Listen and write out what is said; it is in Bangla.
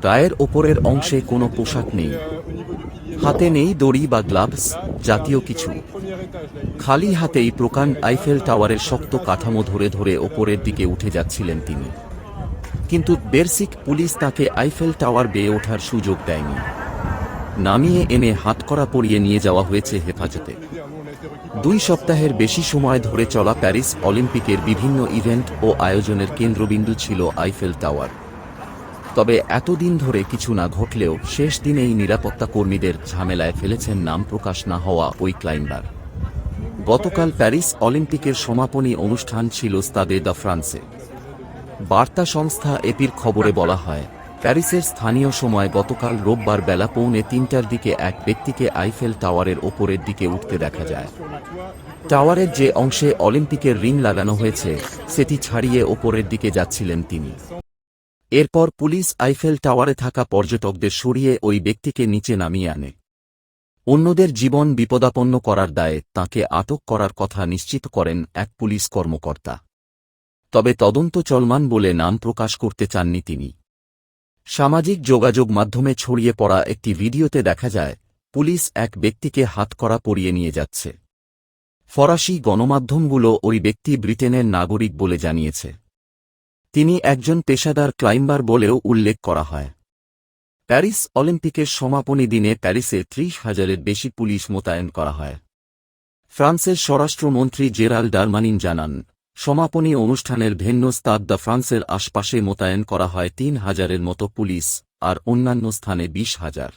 গায়ের ওপরের অংশে কোনো পোশাক নেই, হাতে নেই দড়ি বা গ্লাভস জাতীয় কিছু। খালি হাতেই প্রকাণ্ড আইফেল টাওয়ারের শক্ত কাঠামো ধরে ধরে ওপরের দিকে উঠে যাচ্ছিলেন তিনি। কিন্তু বেরসিক পুলিশ তাকে আইফেল টাওয়ার বেয়ে ওঠার সুযোগ দেয়নি। নামিয়ে এনে হাতকড়া পরিয়ে নিয়ে যাওয়া হয়েছে হেফাজতে। 2 সপ্তাহের বেশি সময় ধরে চলা প্যারিস অলিম্পিকের বিভিন্ন ইভেন্ট ও আয়োজনের কেন্দ্রবিন্দু ছিল আইফেল টাওয়ার। তবে এতদিন ধরে কিছু না ঘটলেও শেষ দিনেই নিরাপত্তা কর্মীদের ঝামেলায় ফেলেছেন নাম প্রকাশ না হওয়া ওই ক্লাইম্বার। গতকাল প্যারিস অলিম্পিকের সমাপনী অনুষ্ঠান ছিল স্তাদে দ্য ফ্রান্সে। বার্তা সংস্থা এপির খবরে বলা হয়, প্যারিসের স্থানীয় সময় গতকাল রোববার বেলা 2:45টার দিকে এক ব্যক্তিকে আইফেল টাওয়ারের ওপরের দিকে উঠতে দেখা যায়। টাওয়ারের যে অংশে অলিম্পিকের রিং লাগানো হয়েছে সেটি ছাড়িয়ে ওপরের দিকে যাচ্ছিলেন তিনি। এরপর পুলিশ আইফেল টাওয়ারে থাকা পর্যটকদের সরিয়ে ওই ব্যক্তিকে নিচে নামিয়ে আনে। অন্যদের জীবন বিপদাপন্ন করার দায়ে তাঁকে আটক করার কথা নিশ্চিত করেন এক পুলিশ কর্মকর্তা। তবে তদন্ত চলমান বলে নাম প্রকাশ করতে চাননি তিনি। সামাজিক যোগাযোগ মাধ্যমে ছড়িয়ে পড়া একটি ভিডিওতে দেখা যায়, পুলিশ এক ব্যক্তিকে হাতকড়া পরিয়ে নিয়ে যাচ্ছে। ফরাসি গণমাধ্যমগুলো ওই ব্যক্তি ব্রিটেনের নাগরিক বলে জানিয়েছে। তিনি একজন পেশাদার ক্লাইম্বার বলেও উল্লেখ করা হয়। প্যারিস অলিম্পিকের সমাপনী দিনে প্যারিসে 30,000-এর বেশি পুলিশ মোতায়েন করা হয়। ফ্রান্সের স্বরাষ্ট্রমন্ত্রী জেরাল ডারমানিন জানান, সমাপনী অনুষ্ঠানের ভেন্যু স্তাদ দ্য ফ্রান্সের আশপাশে মোতায়েন করা হয় 3,000-এর মতো পুলিশ, আর অন্যান্য স্থানে 20,000।